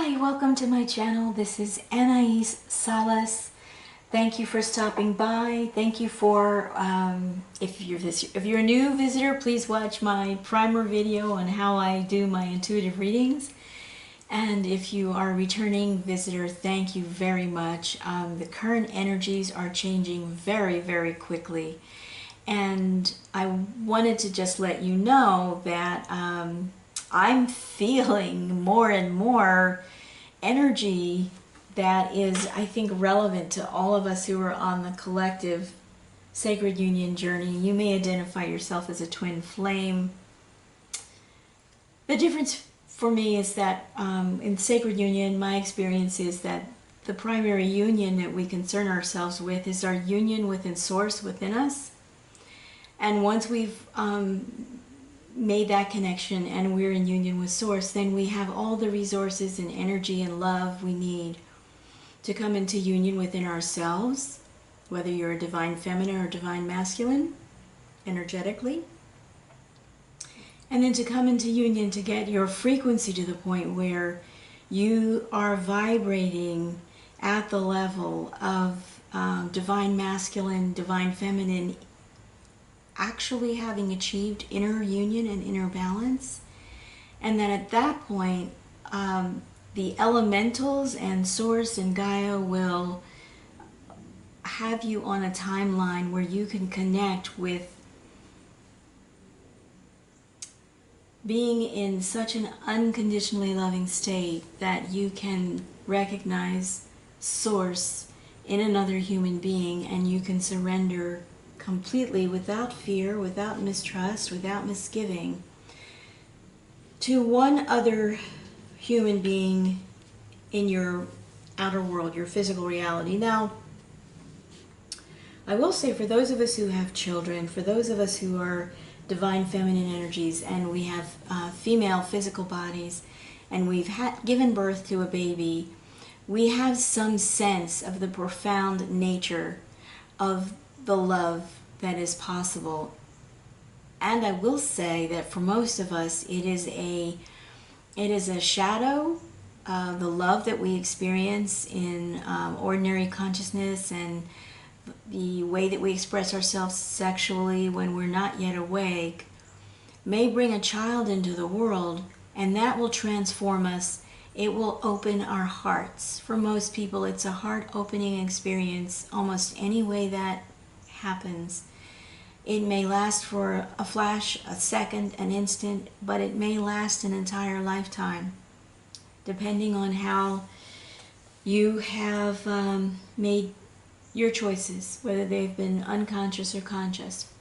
Hi, welcome to my channel. This is Anaiis Salles. Thank you for stopping by. Thank you for, if you're a new visitor, please watch my primer video on how I do my intuitive readings. And if you are a returning visitor, thank you very much. The current energies are changing very, very quickly. And I wanted to just let you know that I'm feeling more and more energy that is, I think, relevant to all of us who are on the collective sacred union journey. You may identify yourself as a twin flame. The difference for me is that in sacred union, my experience is that the primary union that we concern ourselves with is our union within Source within us. And once we've made that connection and we're in union with Source, then we have all the resources and energy and love we need to come into union within ourselves, whether you're a divine feminine or divine masculine, energetically. And then to come into union to get your frequency to the point where you are vibrating at the level of divine masculine, divine feminine, actually having achieved inner union and inner balance. And then at that point, the elementals and Source and Gaia will have you on a timeline where you can connect with being in such an unconditionally loving state that you can recognize Source in another human being, and you can surrender completely, without fear, without mistrust, without misgiving, to one other human being in your outer world, your physical reality. Now, I will say, for those of us who have children, for those of us who are divine feminine energies, and we have female physical bodies, and we've given birth to a baby, we have some sense of the profound nature of the love that is possible. And I will say that for most of us, it is a shadow. The love that we experience in ordinary consciousness and the way that we express ourselves sexually when we're not yet awake may bring a child into the world, and that will transform us. It will open our hearts. For most people, it's a heart-opening experience almost any way that happens. It may last for a flash, a second, an instant, but it may last an entire lifetime, depending on how you have made your choices, whether they've been unconscious or conscious.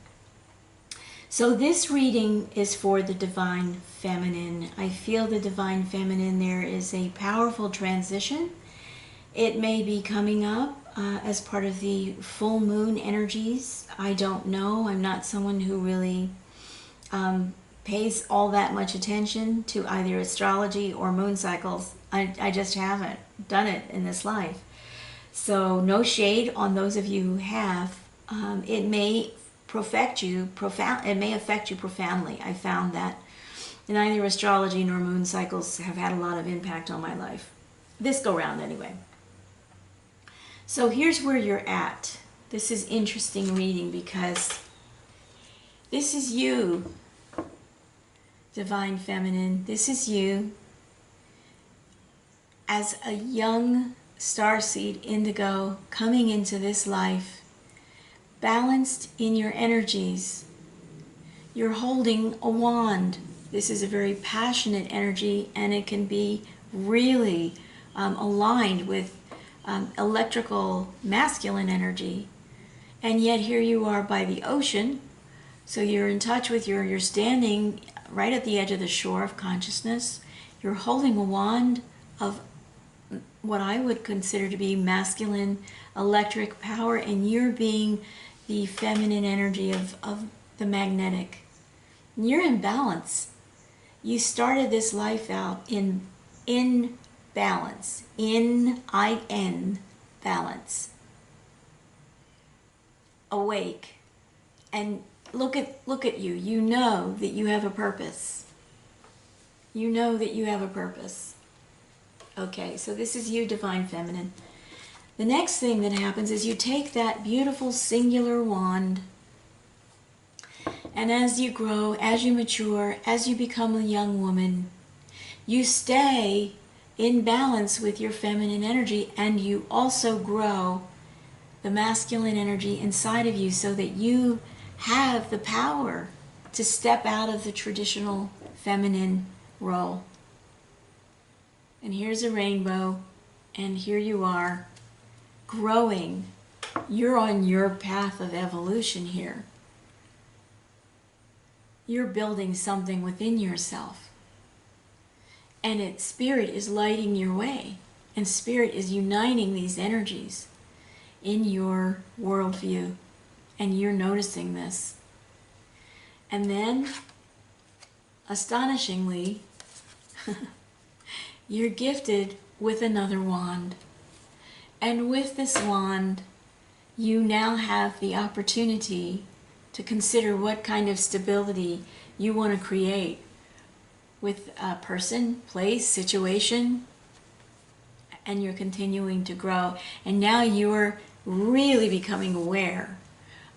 So this reading is for the divine feminine. I feel the divine feminine. There is a powerful transition. It may be coming up as part of the full moon energies. I don't know. I'm not someone who really pays all that much attention to either astrology or moon cycles. I just haven't done it in this life. So no shade on those of you who have. It may affect you profoundly. I found that neither astrology nor moon cycles have had a lot of impact on my life. This go round anyway. So here's where you're at. This is interesting reading because this is you, divine feminine. This is you as a young starseed indigo coming into this life, balanced in your energies. You're holding a wand. This is a very passionate energy, and it can be really aligned with electrical masculine energy. And yet here you are by the ocean, so you're in touch with you're standing right at the edge of the shore of consciousness. You're holding a wand of what I would consider to be masculine electric power, and you're being the feminine energy of the magnetic. You're in balance. You started this life out in balance, in balance, awake, and look at you. You know that you have a purpose. You know that you have a purpose. Okay, so this is you, Divine Feminine. The next thing that happens is you take that beautiful singular wand, and as you grow, as you mature, as you become a young woman, you stay in balance with your feminine energy, and you also grow the masculine energy inside of you so that you have the power to step out of the traditional feminine role. And here's a rainbow, and here you are, growing. You're on your path of evolution here. You're building something within yourself. And Spirit is lighting your way. And Spirit is uniting these energies in your worldview. And you're noticing this. And then, astonishingly, you're gifted with another wand. And with this wand, you now have the opportunity to consider what kind of stability you want to create with a person, place, situation, and you're continuing to grow. And now you're really becoming aware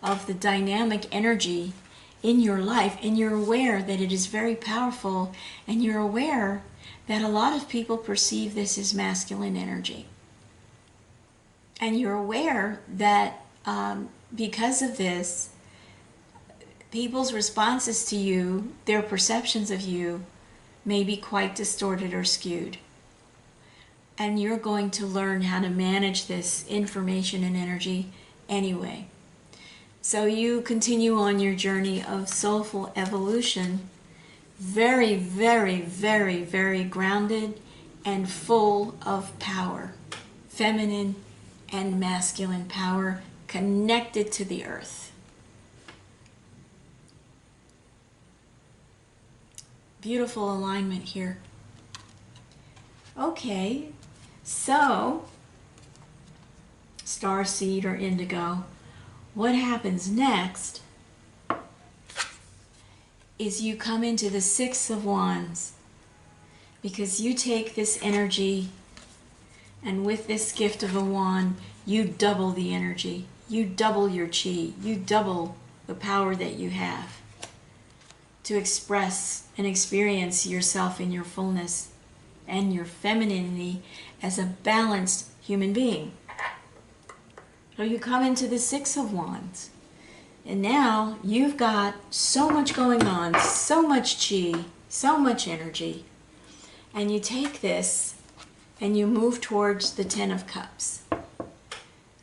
of the dynamic energy in your life, and you're aware that it is very powerful, and you're aware that a lot of people perceive this as masculine energy. And you're aware that because of this, people's responses to you, their perceptions of you, may be quite distorted or skewed. And you're going to learn how to manage this information and energy anyway. So you continue on your journey of soulful evolution, very, very, very, very grounded and full of power, feminine and masculine power, connected to the earth. Beautiful alignment here. Okay, so starseed or indigo, what happens next is you come into the Six of Wands, because you take this energy, and with this gift of a wand, you double the energy. You double your chi. You double the power that you have to express and experience yourself in your fullness and your femininity as a balanced human being. So you come into the Six of Wands. And now you've got so much going on, so much chi, so much energy. And you take this and you move towards the Ten of Cups.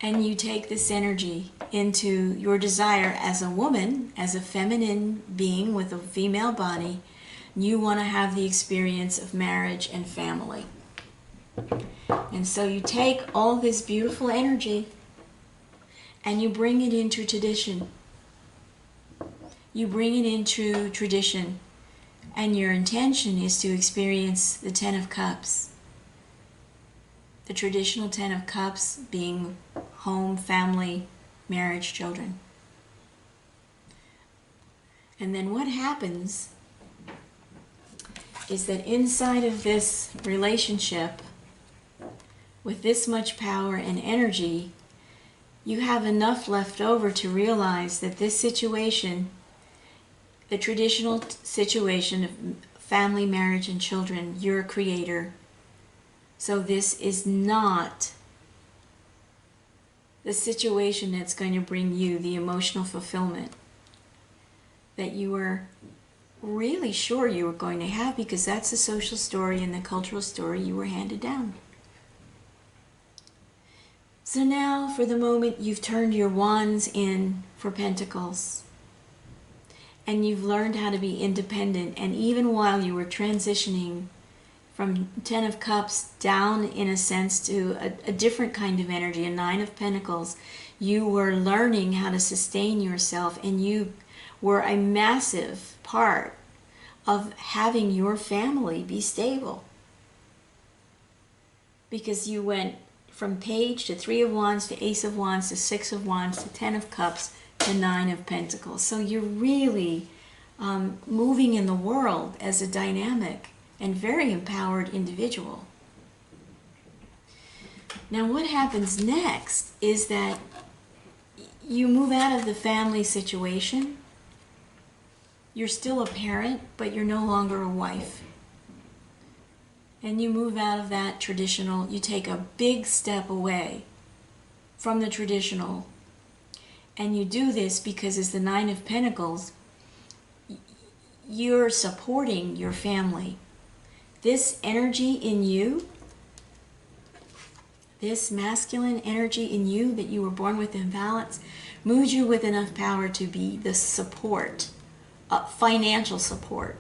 And you take this energy into your desire as a woman, as a feminine being with a female body. You want to have the experience of marriage and family. And so you take all this beautiful energy and you bring it into tradition. You bring it into tradition. And your intention is to experience the Ten of Cups. The traditional Ten of Cups being home, family, marriage, children. And then what happens is that inside of this relationship, with this much power and energy, you have enough left over to realize that this situation, the traditional situation of family, marriage, and children, you're a creator. So this is not the situation that's going to bring you the emotional fulfillment that you were really sure you were going to have, because that's the social story and the cultural story you were handed down. So now, for the moment, you've turned your wands in for pentacles. And you've learned how to be independent. And even while you were transitioning from Ten of Cups down, in a sense, to a different kind of energy, a Nine of Pentacles, you were learning how to sustain yourself. And you were a massive part of having your family be stable. Because you went from Page to Three of Wands to Ace of Wands to Six of Wands to Ten of Cups to Nine of Pentacles. So you're really moving in the world as a dynamic and very empowered individual. Now what happens next is that you move out of the family situation. You're still a parent, but you're no longer a wife. And you move out of that traditional, you take a big step away from the traditional. And you do this because as the Nine of Pentacles, you're supporting your family. This energy in you, this masculine energy in you that you were born with in balance, moves you with enough power to be the support, financial support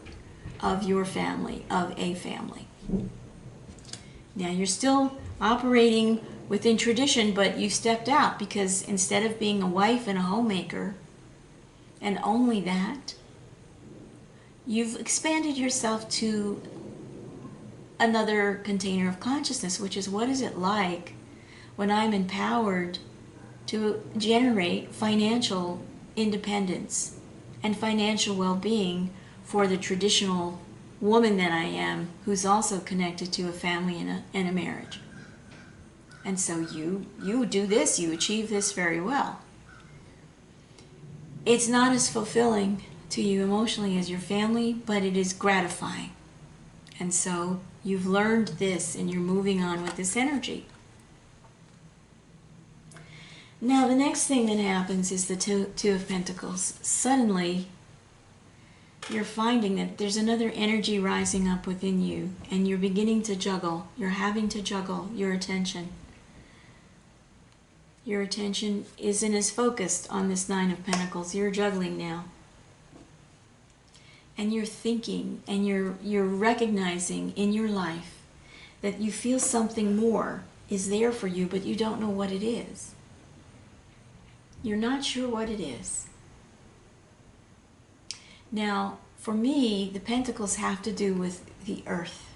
of your family, of a family. Now you're still operating within tradition, but you stepped out because instead of being a wife and a homemaker, and only that, you've expanded yourself to another container of consciousness, which is what is it like when I'm empowered to generate financial independence and financial well-being for the traditional woman that I am, who's also connected to a family and a marriage. And so you do this, you achieve this very well. It's not as fulfilling to you emotionally as your family, but it is gratifying. And so you've learned this and you're moving on with this energy. Now the next thing that happens is the Two of Pentacles. Suddenly you're finding that there's another energy rising up within you and you're beginning to juggle. You're having to juggle your attention. Your attention isn't as focused on this Nine of Pentacles. You're juggling now. And you're thinking and you're recognizing in your life that you feel something more is there for you, but you don't know what it is. You're not sure what it is. Now, for me, the Pentacles have to do with the earth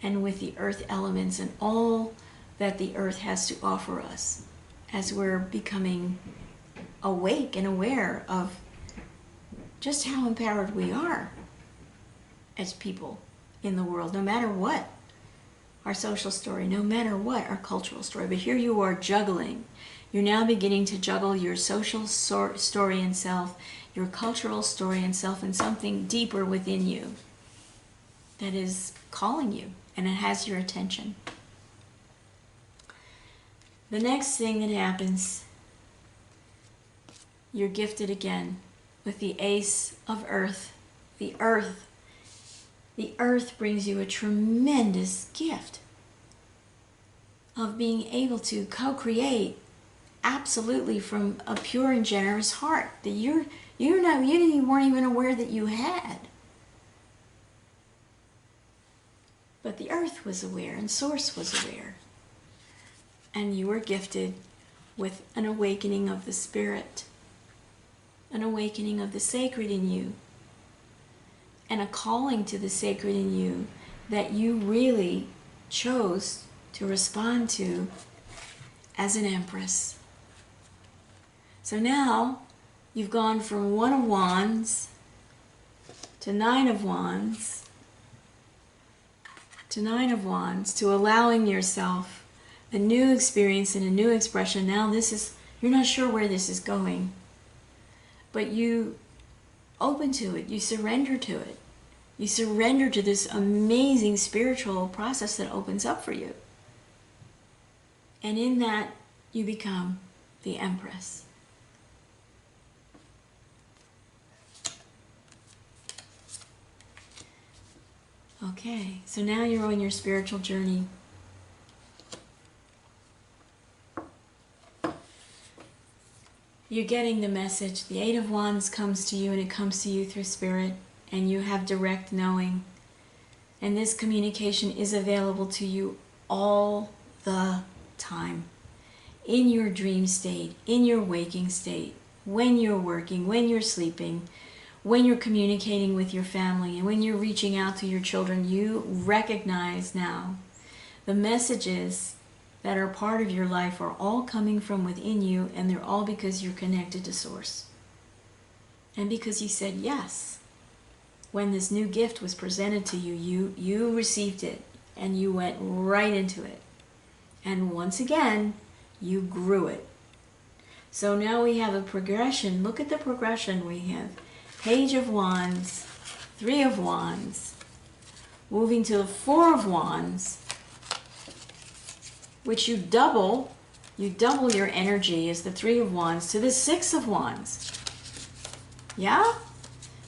and with the earth elements and all that the earth has to offer us as we're becoming awake and aware of just how empowered we are as people in the world, no matter what our social story, no matter what our cultural story. But here you are juggling. You're now beginning to juggle your social story and self, your cultural story and self, and something deeper within you that is calling you, and it has your attention. The next thing that happens, you're gifted again with the Ace of Earth. The earth brings you a tremendous gift of being able to co-create absolutely from a pure and generous heart that you weren't even aware that you had. But the earth was aware and Source was aware. And you were gifted with an awakening of the spirit, an awakening of the sacred in you, and a calling to the sacred in you that you really chose to respond to as an Empress. So now you've gone from One of Wands to Nine of Wands to Nine of Wands to allowing yourself a new experience and a new expression. Now you're not sure where this is going, but you open to it, you surrender to it. You surrender to this amazing spiritual process that opens up for you. And in that, you become the Empress. Okay, so now you're on your spiritual journey. You're getting the message. The Eight of Wands comes to you, and it comes to you through spirit, and you have direct knowing. And this communication is available to you all the time. In your dream state, in your waking state, when you're working, when you're sleeping, when you're communicating with your family, and when you're reaching out to your children, you recognize now the messages that are part of your life are all coming from within you, and they're all because you're connected to Source. And because you said yes. When this new gift was presented to you, you received it, and you went right into it. And once again, you grew it. So now we have a progression. Look at the progression we have. Page of Wands, Three of Wands, moving to the Four of Wands, which you double your energy as the Three of Wands to the Six of Wands. Yeah?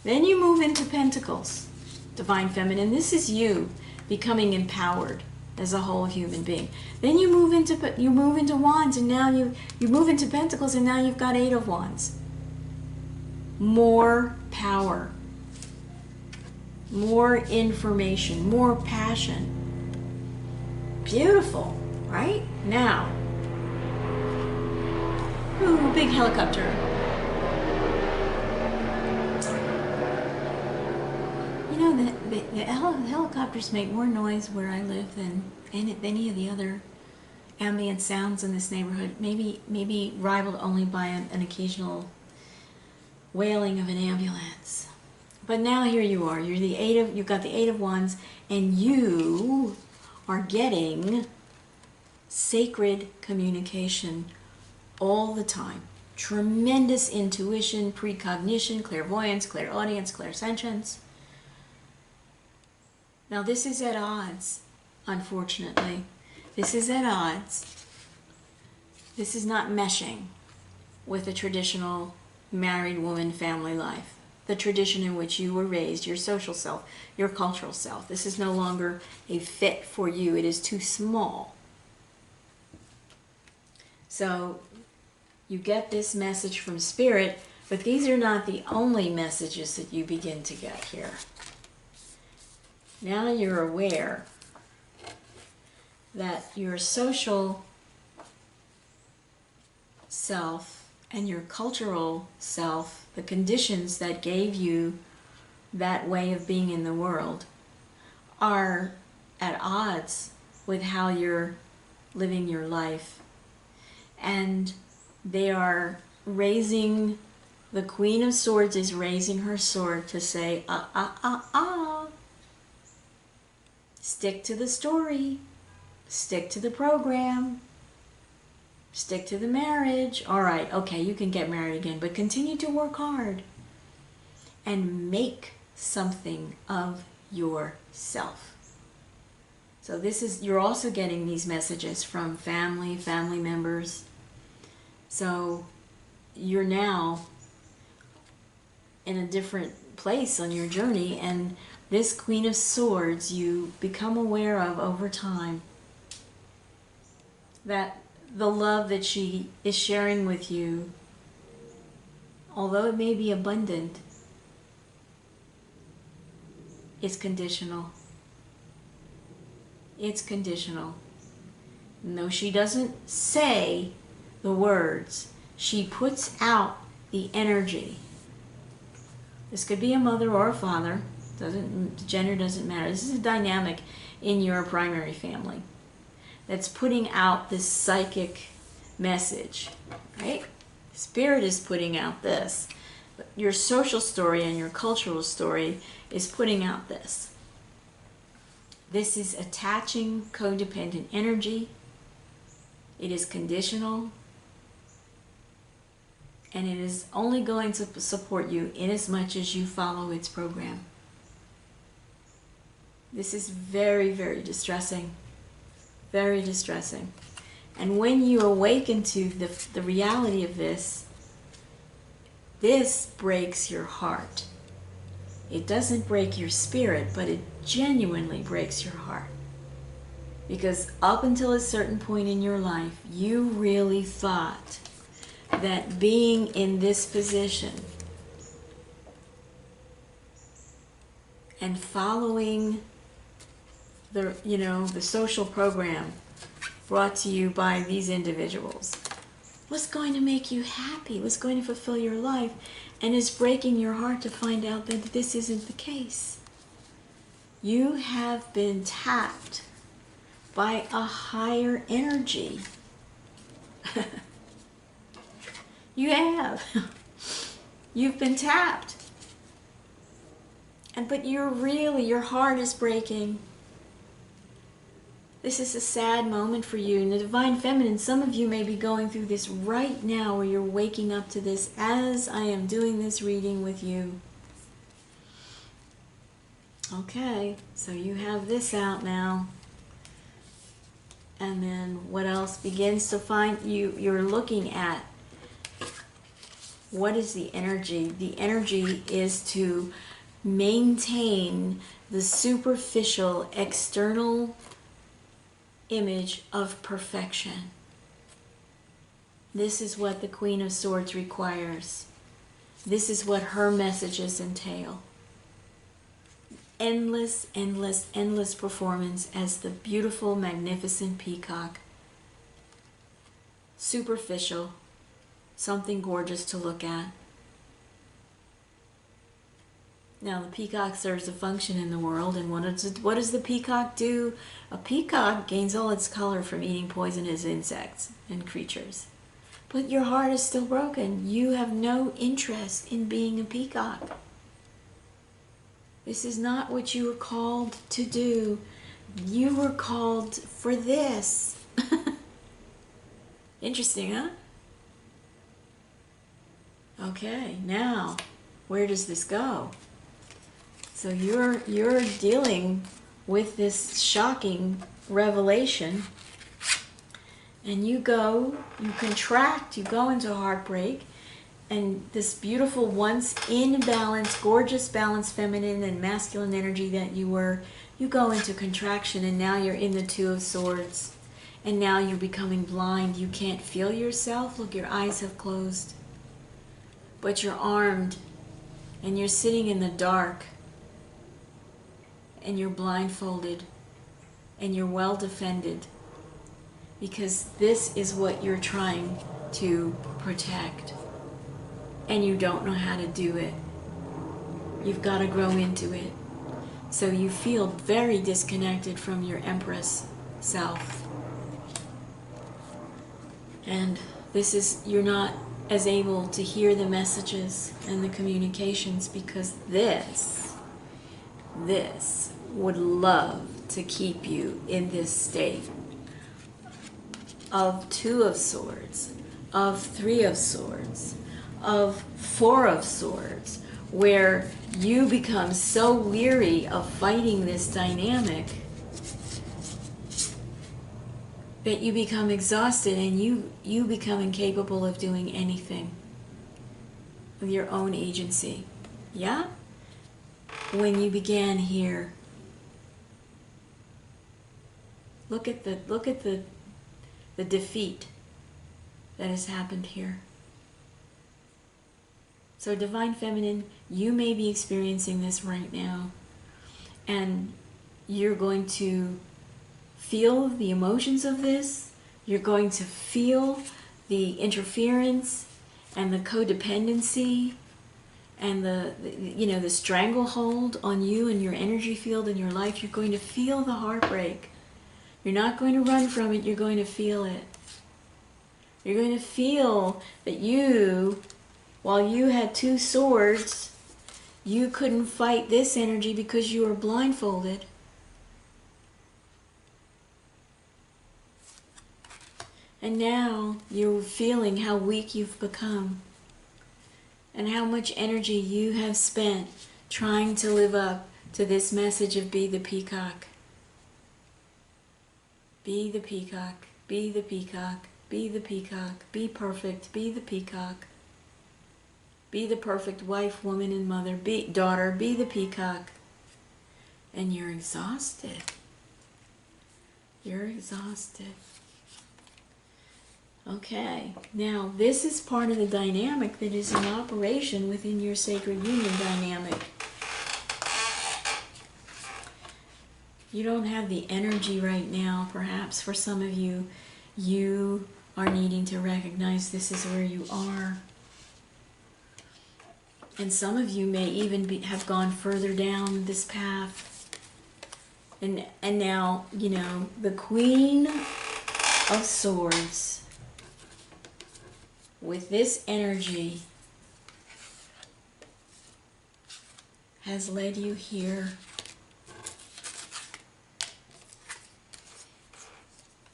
Then you move into Pentacles, Divine Feminine. This is you becoming empowered as a whole human being. Then you move into Wands, and now you move into Pentacles, and now you've got Eight of Wands. More power, more information, more passion. Beautiful, right? Now, ooh, big helicopter. You know, the helicopters make more noise where I live than any of the other ambient sounds in this neighborhood. Maybe rivaled only by an occasional wailing of an ambulance. But now here you are. You've got the Eight of Wands, and you are getting sacred communication all the time. Tremendous intuition, precognition, clairvoyance, clairaudience, clairsentience. Now this is at odds, unfortunately. This is at odds. This is not meshing with a traditional married woman family life. The tradition in which you were raised, your social self, your cultural self. This is no longer a fit for you. It is too small. So you get this message from Spirit, but these are not the only messages that you begin to get here. Now you're aware that your social self and your cultural self, the conditions that gave you that way of being in the world, are at odds with how you're living your life. And they are raising, the Queen of Swords is raising her sword to say, stick to the story, stick to the program, stick to the marriage. All right, okay, you can get married again, but continue to work hard and make something of yourself. So this is, you're also getting these messages from family members. So you're now in a different place on your journey, and this Queen of Swords you become aware of over time, that the love that she is sharing with you, although it may be abundant, is conditional. It's conditional. No, she doesn't say the words. She puts out the energy. This could be a mother or a father. Gender doesn't matter. This is a dynamic in your primary family that's putting out this psychic message, right? Spirit is putting out this. But your social story and your cultural story is putting out this. This is attaching codependent energy. It is conditional. And it is only going to support you in as much as you follow its program. This is very, very distressing. Very distressing. And when you awaken to the reality of this, this breaks your heart. It doesn't break your spirit, but it genuinely breaks your heart. Because up until a certain point in your life, you really thought that being in this position and following the social program brought to you by these individuals was going to make you happy, was going to fulfill your life, and is breaking your heart to find out that this isn't the case. You have been tapped by a higher energy. You have. You've been tapped. But your heart is breaking. This is a sad moment for you. And the Divine Feminine, some of you may be going through this right now, where you're waking up to this as I am doing this reading with you. Okay, so you have this out now. And then what else begins to find you? You're looking at what is the energy? The energy is to maintain the superficial external image of perfection. This is what the Queen of Swords requires. This is what her messages entail. Endless, endless, endless performance as the beautiful, magnificent peacock. Superficial, something gorgeous to look at. Now, the peacock serves a function in the world, and what does the peacock do? A peacock gains all its color from eating poisonous insects and creatures. But your heart is still broken. You have no interest in being a peacock. This is not what you were called to do. You were called for this. Interesting, huh? Okay, now, where does this go? So you're dealing with this shocking revelation, and you contract, you go into heartbreak, and this beautiful, once in balance, gorgeous balance, feminine and masculine energy that you were, you go into contraction, and now you're in the Two of Swords, and now you're becoming blind. You can't feel yourself. Look, your eyes have closed, but you're armed, and you're sitting in the dark, and you're blindfolded, and you're well defended, because this is what you're trying to protect, and you don't know how to do it. You've got to grow into it. So you feel very disconnected from your Empress self, and this is, you're not as able to hear the messages and the communications, because this would love to keep you in this state of Two of Swords, of Three of Swords, of Four of Swords, where you become so weary of fighting this dynamic that you become exhausted, and you become incapable of doing anything of your own agency. Yeah? When you began here, look at the defeat that has happened here. So Divine Feminine, you may be experiencing this right now, and you're going to feel the emotions of this. You're going to feel the interference and the codependency and the stranglehold on you and your energy field and your life. You're going to feel the heartbreak. You're not going to run from it. You're going to feel it. You're going to feel that you, while you had two swords, you couldn't fight this energy because you were blindfolded. And now you're feeling how weak you've become, and how much energy you have spent trying to live up to this message of be the peacock. Be the peacock, be the peacock, be the peacock, be perfect, be the peacock. Be the perfect wife, woman, and mother, daughter, be the peacock. And you're exhausted. You're exhausted. Okay, now this is part of the dynamic that is in operation within your sacred union dynamic. You don't have the energy right now, perhaps for some of you. You are needing to recognize this is where you are. And some of you may even have gone further down this path. And now, the Queen of Swords, with this energy, has led you here.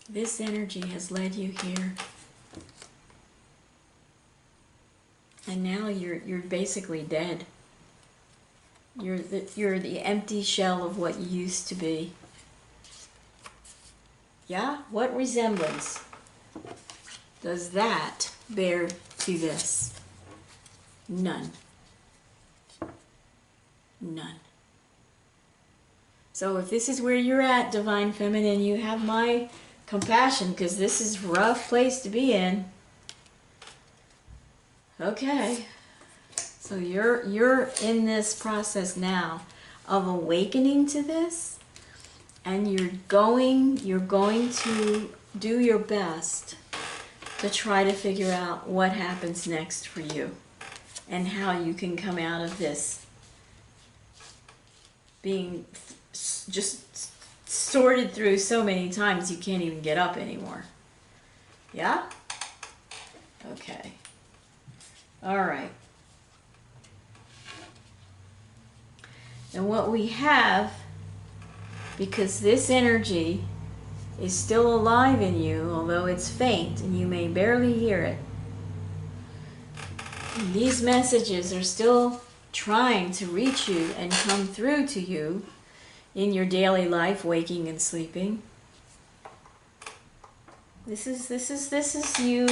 This energy has led you here. And now you're basically dead. You're the empty shell of what you used to be. Yeah? What resemblance does that bear to this? None. None. So if this is where you're at, Divine Feminine, you have my compassion, because this is a rough place to be in. Okay. So you're in this process now of awakening to this, and you're going to do your best to try to figure out what happens next for you and how you can come out of this being just sorted through so many times you can't even get up anymore. Yeah? Okay. All right. And what we have, because this energy is still alive in you, although it's faint and you may barely hear it, these messages are still trying to reach you and come through to you in your daily life, waking and sleeping. This is you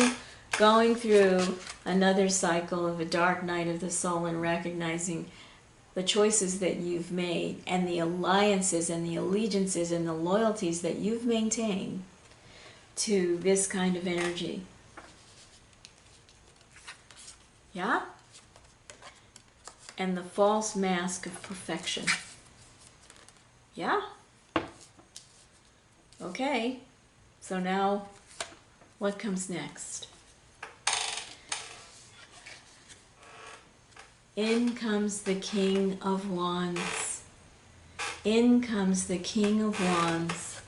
going through another cycle of a dark night of the soul and recognizing the choices that you've made and the alliances and the allegiances and the loyalties that you've maintained to this kind of energy. Yeah? And the false mask of perfection. Yeah? Okay. So now, what comes next? In comes the King of Wands. In comes the King of Wands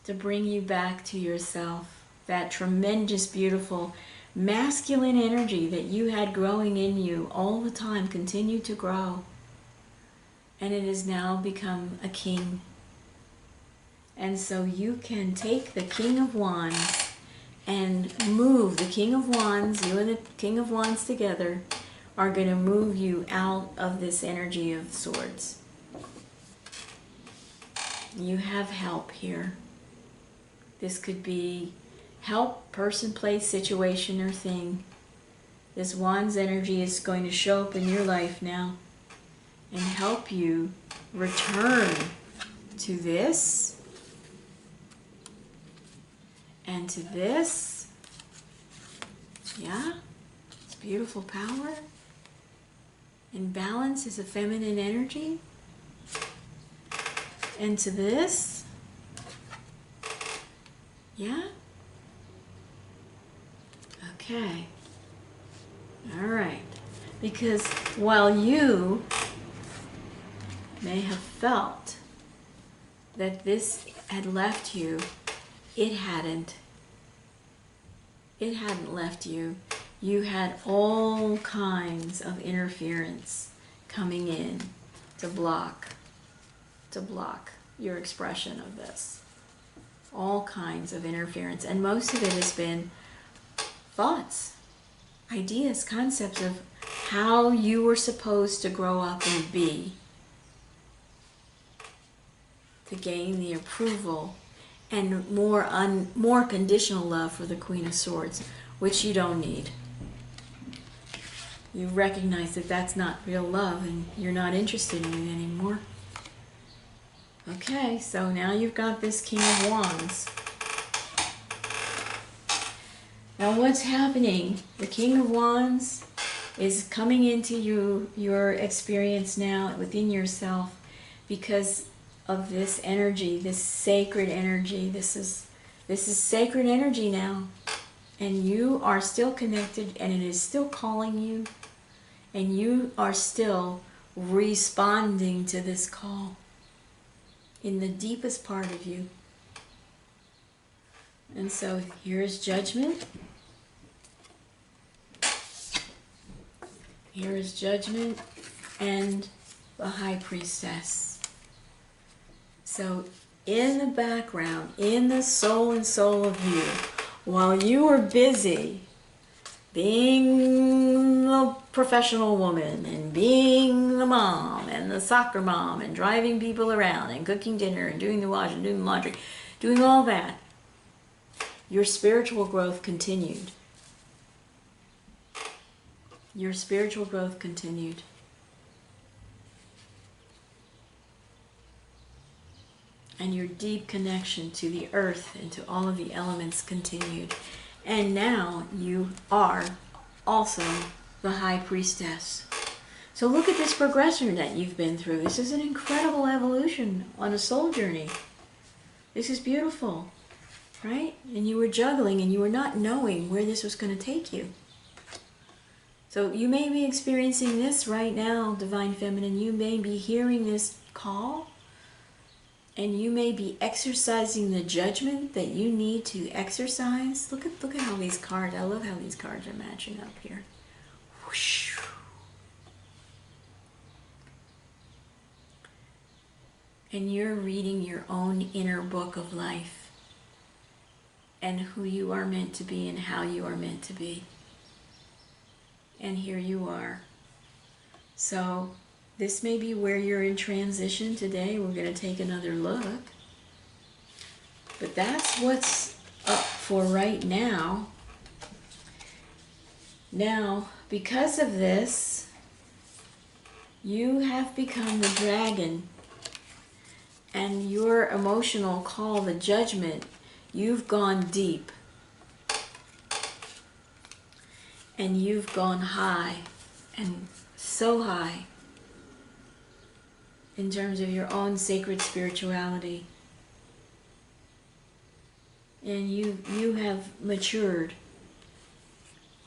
to bring you back to yourself. That tremendous, beautiful, masculine energy that you had growing in you all the time continued to grow. And it has now become a king. And so you can take the King of Wands and move the King of Wands, you and the King of Wands together are going to move you out of this energy of swords. You have help here. This could be help, person, place, situation, or thing. This Wands energy is going to show up in your life now and help you return to this and to this. Yeah, it's beautiful power. And balance is a feminine energy. And to this. Yeah? Okay. All right. Because while you may have felt that this had left you, it hadn't. It hadn't left you. You had all kinds of interference coming in to block your expression of this. All kinds of interference. And most of it has been thoughts, ideas, concepts of how you were supposed to grow up and be to gain the approval and more conditional love for the Queen of Swords, which you don't need. You recognize that that's not real love and you're not interested in it anymore. Okay, so now you've got this King of Wands. Now what's happening? The King of Wands is coming into your experience now within yourself because of this energy, this sacred energy. This is sacred energy now. And you are still connected and it is still calling you. And you are still responding to this call in the deepest part of you. And so here is judgment. Here is judgment and the High Priestess. So in the background, in the soul and soul of you, while you were busy being the professional woman and being the mom and the soccer mom and driving people around and cooking dinner and doing the washing, doing the laundry, doing all that, your spiritual growth continued. Your spiritual growth continued. And your deep connection to the earth and to all of the elements continued. And now you are also the High Priestess. So look at this progression that you've been through. This is an incredible evolution on a soul journey. This is beautiful, right? And you were juggling and you were not knowing where this was going to take you. So you may be experiencing this right now, Divine Feminine. You may be hearing this call. And you may be exercising the judgment that you need to exercise. Look at how these cards, I love how these cards are matching up here. Whoosh. And you're reading your own inner book of life and who you are meant to be and how you are meant to be. And here you are. So this may be where you're in transition today. We're going to take another look. But that's what's up for right now. Now, because of this, you have become the dragon. And your emotional call, the judgment, you've gone deep. And you've gone high, and so high, in terms of your own sacred spirituality. And you have matured,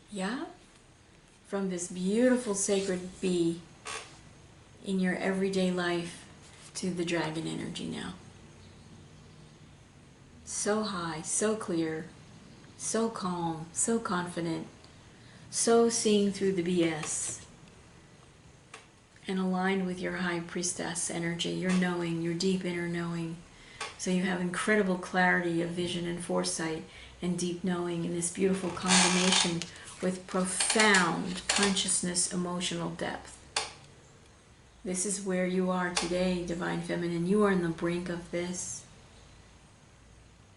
yeah? From this beautiful sacred bee in your everyday life to the dragon energy now. So high, so clear, so calm, so confident, so seeing through the BS. And aligned with your High Priestess energy, your knowing, your deep inner knowing. So you have incredible clarity of vision and foresight and deep knowing in this beautiful combination with profound consciousness, emotional depth. This is where you are today, Divine Feminine. You are on the brink of this.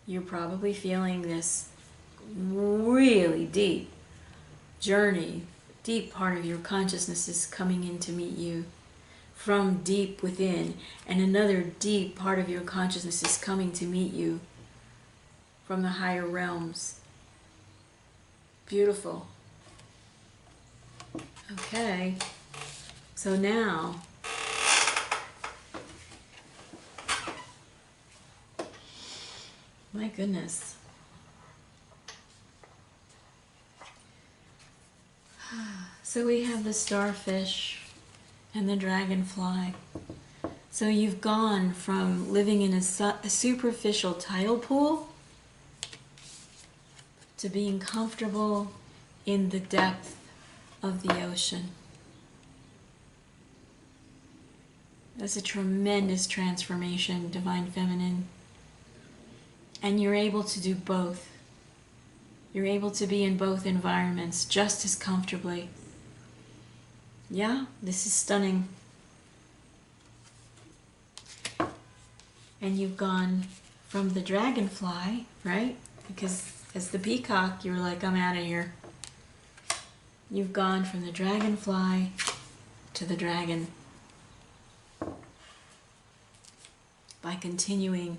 You're probably feeling this really deep journey. Deep part of your consciousness is coming in to meet you from deep within, and another deep part of your consciousness is coming to meet you from the higher realms. Beautiful. Okay, so now my goodness. So we have the starfish and the dragonfly. So you've gone from living in a superficial tidal pool to being comfortable in the depth of the ocean. That's a tremendous transformation, Divine Feminine. And you're able to do both. You're able to be in both environments just as comfortably. Yeah, this is stunning. And you've gone from the dragonfly, right? Because as the peacock, you were like, I'm out of here. You've gone from the dragonfly to the dragon. By continuing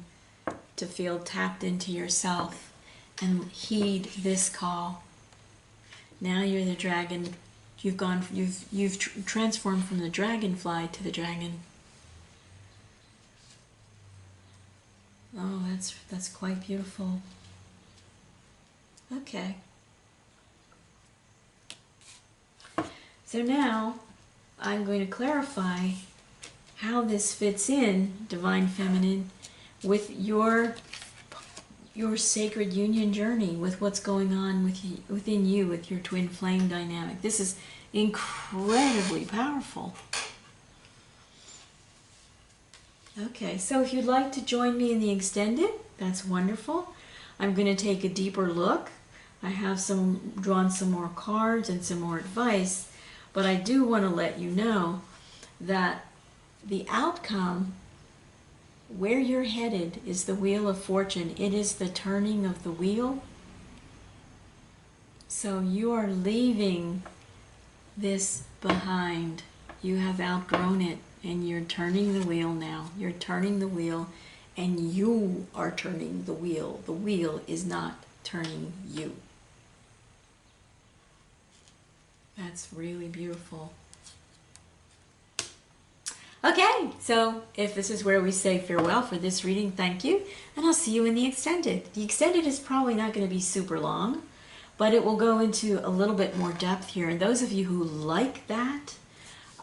to feel tapped into yourself and heed this call. Now you're the dragon. You've transformed from the dragonfly to the dragon. Oh, that's quite beautiful. Okay. So now I'm going to clarify how this fits in, Divine Feminine, with your sacred union journey, with what's going on within you, with your twin flame dynamic. This is incredibly powerful. Okay, so if you'd like to join me in the extended, that's wonderful. I'm going to take a deeper look. I have drawn some more cards and some more advice, but I do want to let you know that the outcome, where you're headed, is the Wheel of Fortune. It is the turning of the wheel. So you are leaving this behind. You have outgrown it, and you're turning the wheel now. You're turning the wheel, and you are turning the wheel. The wheel is not turning you. That's really beautiful. Okay, so if this is where we say farewell for this reading, thank you, and I'll see you in the extended. The extended is probably not going to be super long, but it will go into a little bit more depth here. And those of you who like that,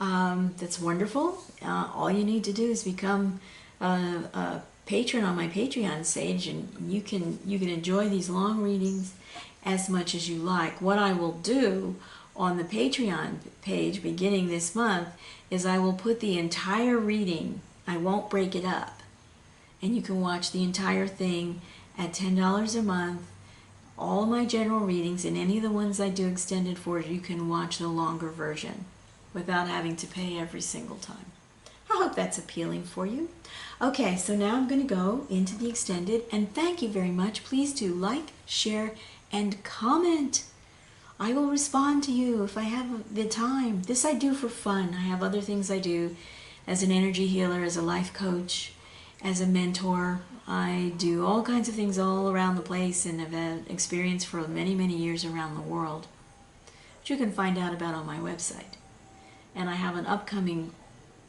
that's wonderful. All you need to do is become a patron on my Patreon page, and you can enjoy these long readings as much as you like. What I will do on the Patreon page beginning this month is I will put the entire reading, I won't break it up, and you can watch the entire thing at $10 a month. All my general readings, and any of the ones I do extended for, you can watch the longer version without having to pay every single time. I hope that's appealing for you. Okay, so now I'm going to go into the extended, and thank you very much. Please do like, share, and comment. I will respond to you if I have the time. This I do for fun. I have other things I do as an energy healer, as a life coach, as a mentor. I do all kinds of things all around the place, and have had experience for many, many years around the world, which you can find out about on my website. And I have an upcoming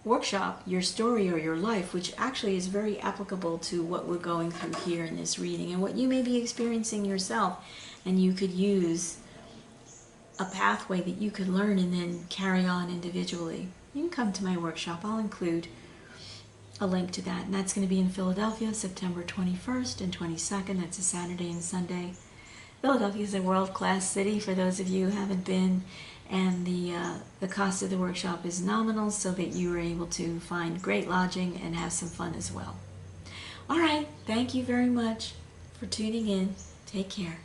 workshop, Your Story or Your Life, which actually is very applicable to what we're going through here in this reading and what you may be experiencing yourself. And you could use a pathway that you could learn and then carry on individually. You can come to my workshop. I'll include a link to that, and that's going to be in Philadelphia, September 21st and 22nd. That's a Saturday and Sunday. Philadelphia is a world-class city for those of you who haven't been, and the cost of the workshop is nominal, so that you are able to find great lodging and have some fun as well. All right, thank you very much for tuning in. Take care.